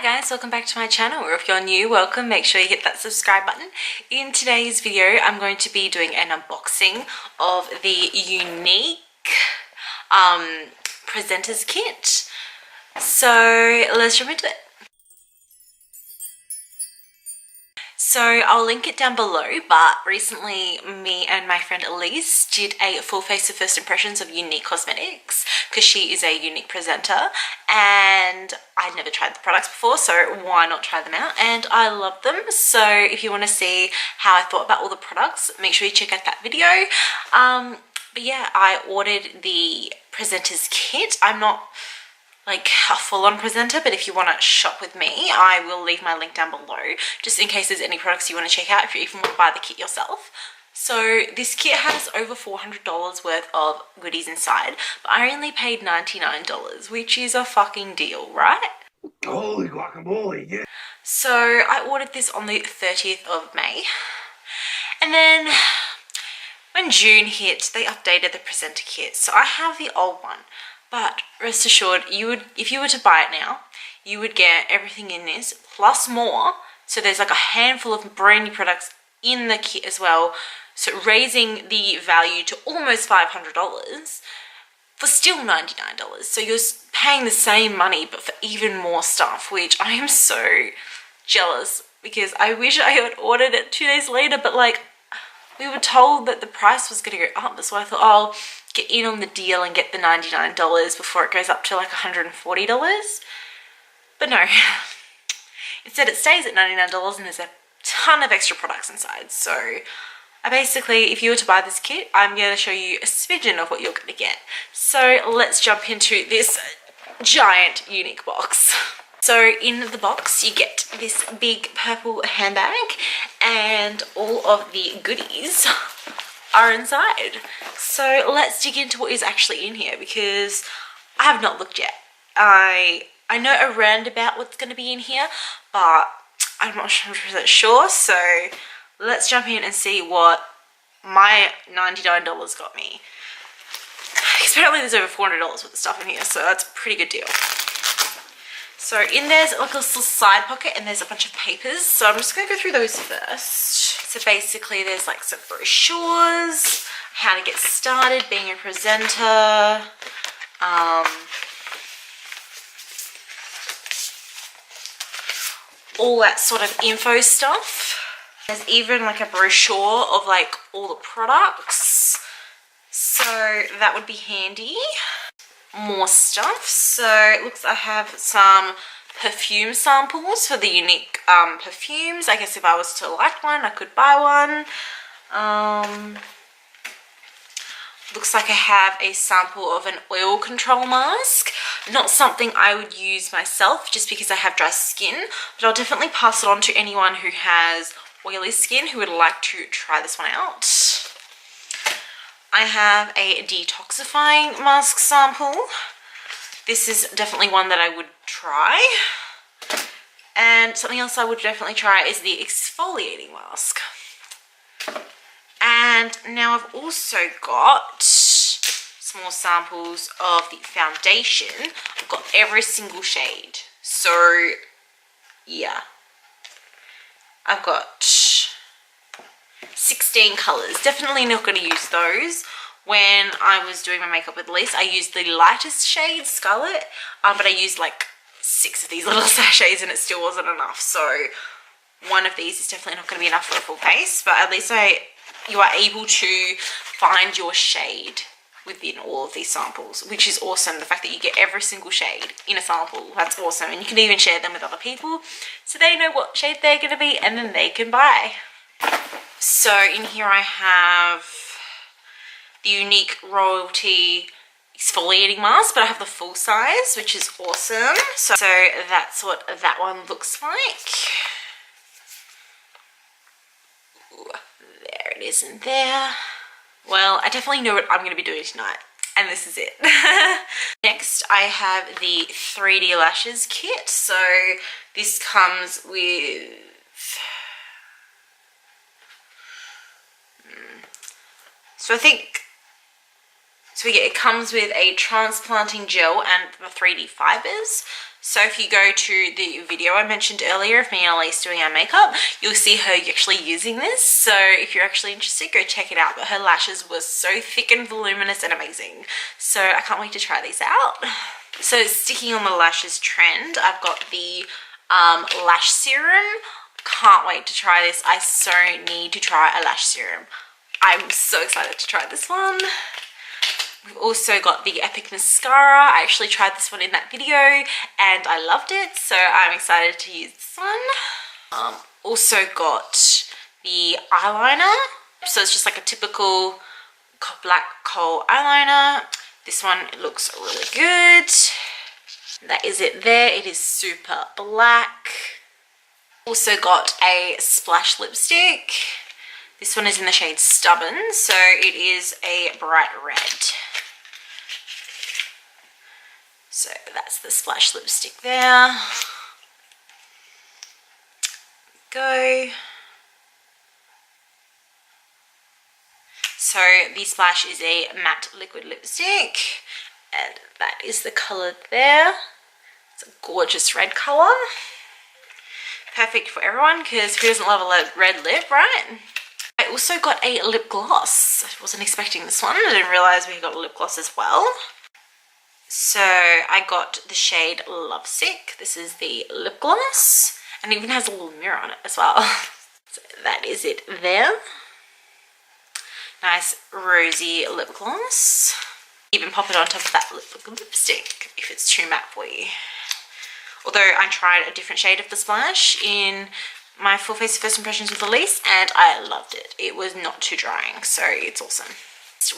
guys, welcome back to my channel, or if you're new, welcome. Make sure you hit that subscribe button. In today's video, I'm going to be doing an unboxing of the Younique Presenters Kit. So let's jump into it. So I'll link it down below, but recently me and my friend Elise did a full face of first impressions of Younique Cosmetics because she is a Younique presenter and I'd never tried the products before, so why not try them out? And I love them. So if you want to see how I thought about all the products, make sure you check out that video. But yeah, I ordered the Presenters Kit. I'm not like a full-on presenter, but if you want to shop with me, I will leave my link down below just in case there's any products you want to check out if you even want to buy the kit yourself. So this kit has over $400 worth of goodies inside, but I only paid $99, which is a fucking deal, right? Holy guacamole, yeah. So I ordered this on the 30th of May, and then when June hit, they updated the presenter kit. So I have the old one. But rest assured, if you were to buy it now, you would get everything in this plus more. So there's like a handful of brand new products in the kit as well. So raising the value to almost $500 for still $99. So you're paying the same money but for even more stuff, which I am so jealous because I wish I had ordered it 2 days later, but like we were told that the price was going to go up. So I thought, oh, I'll get in on the deal and get the $99 before it goes up to like $140. But no, instead it stays at $99 and there's a ton of extra products inside. So I basically, if you were to buy this kit, I'm going to show you a smidgen of what you're going to get. So let's jump into this giant Younique box. So in the box you get this big purple handbag and all of the goodies are inside. So let's dig into what is actually in here because I have not looked yet. I know around about what's going to be in here, but I'm not 100% sure. So let's jump in and see what my $99 got me. Because apparently there's over $400 worth of stuff in here, so that's a pretty good deal. So in there's like a little side pocket and there's a bunch of papers. So I'm just going to go through those first. So basically there's like some brochures, how to get started being a presenter, all that sort of info stuff. There's even like a brochure of like all the products. So that would be handy. More stuff. So it looks like I have some perfume samples for the Younique perfumes. I guess if I was to like one, I could buy one. Looks like I have a sample of an oil control mask. Not something I would use myself just because I have dry skin, but I'll definitely pass it on to anyone who has oily skin who would like to try this one out. I have a detoxifying mask sample. This is definitely one that I would try. And something else I would definitely try is the exfoliating mask. And now I've also got some more samples of the foundation. I've got every single shade. So yeah, I've got 16 colors. Definitely not going to use those. When I was doing my makeup with Elise, I used the lightest shade, Scarlet, but I used like 6 of these little sachets and it still wasn't enough. So one of these is definitely not going to be enough for a full face, but at least you are able to find your shade within all of these samples, which is awesome. The fact that you get every single shade in a sample, that's awesome. And you can even share them with other people so they know what shade they're going to be and then they can buy. So in here I have the Younique Royalty exfoliating mask, but I have the full size, which is awesome. So that's what that one looks like. Ooh, there it is in there. Well, I definitely know what I'm going to be doing tonight, and this is it. Next, I have the 3D lashes kit. So this comes with it comes with a transplanting gel and the 3D fibers. So if you go to the video I mentioned earlier of me and Elise doing our makeup, you'll see her actually using this. So if you're actually interested, go check it out. But her lashes were so thick and voluminous and amazing. So I can't wait to try these out. So sticking on the lashes trend, I've got the lash serum. Can't wait to try this. I so need to try a lash serum. I'm so excited to try this one. We've also got the Epic Mascara. I actually tried this one in that video and I loved it, so I'm excited to use this one. Also got the eyeliner. So it's just like a typical black kohl eyeliner. This one looks really good. That is it there. It is super black. Also got a splash lipstick. This one is in the shade Stubborn, so it is a bright red. So that's the splash lipstick there. Go. So the splash is a matte liquid lipstick, and that is the colour there. It's a gorgeous red colour. Perfect for everyone, because who doesn't love a red lip, right? I also got a lip gloss. I wasn't expecting this one. I didn't realise we got a lip gloss as well. So I got the shade Lovesick. This is the lip gloss, and it even has a little mirror on it as well. So that is it there. Nice rosy lip gloss. Even pop it on top of that lipstick if it's too matte for you. Although I tried a different shade of the splash in my full face first impressions with Elise and I loved it. It was not too drying, so it's awesome.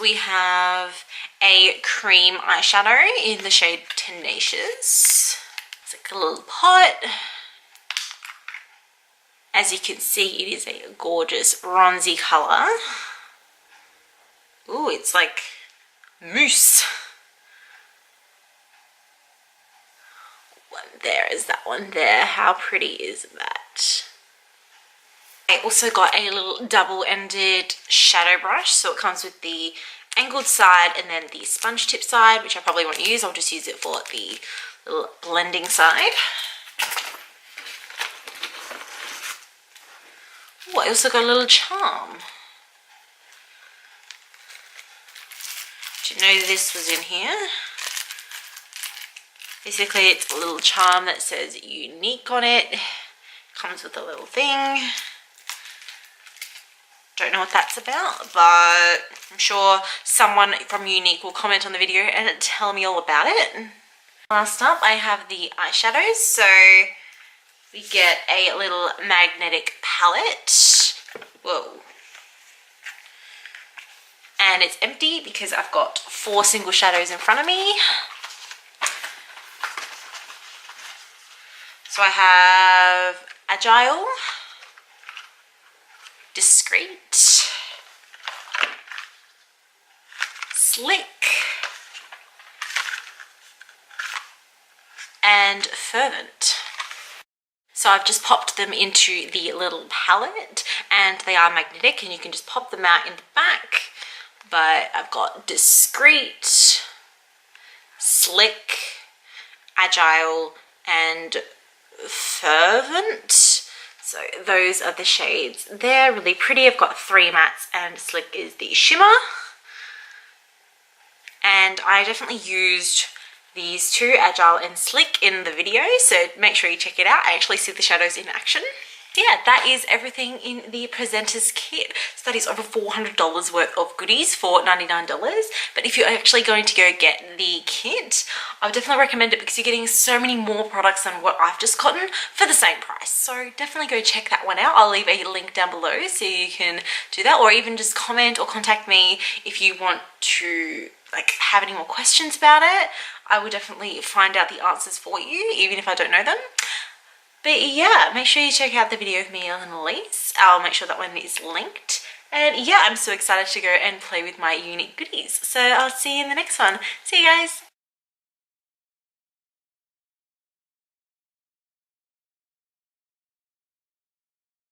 We have a cream eyeshadow in the shade Tenacious. It's like a little pot. As you can see, it is a gorgeous bronzy colour. Ooh, it's like mousse. One there is that one there. How pretty is that? I also got a little double-ended shadow brush, so it comes with the angled side and then the sponge tip side, which I probably won't use. I'll just use it for the little blending side. Oh, I also got a little charm. Didn't know this was in here. Basically, it's a little charm that says Younique on it. Comes with a little thing. Don't know what that's about, but I'm sure someone from Younique will comment on the video and tell me all about it. Last up, I have the eyeshadows. So we get a little magnetic palette. Whoa. And it's empty because I've got 4 single shadows in front of me. So I have Agile, Discreet, Slick, and Fervent. So I've just popped them into the little palette and they are magnetic and you can just pop them out in the back. But I've got Discreet, Slick, Agile, and Fervent. So those are the shades. They're really pretty. I've got 3 mattes and Slick is the shimmer. And I definitely used these 2, Agile and Slick, in the video, so make sure you check it out. I actually see the shadows in action. Yeah, that is everything in the Presenter's Kit. So that is over $400 worth of goodies for $99. But if you're actually going to go get the kit, I would definitely recommend it because you're getting so many more products than what I've just gotten for the same price. So definitely go check that one out. I'll leave a link down below so you can do that, or even just comment or contact me if you want to have any more questions about it. I will definitely find out the answers for you, even if I don't know them. But yeah, make sure you check out the video of me and Elise. I'll make sure that one is linked. And yeah, I'm so excited to go and play with my Younique goodies. So I'll see you in the next one. See you guys.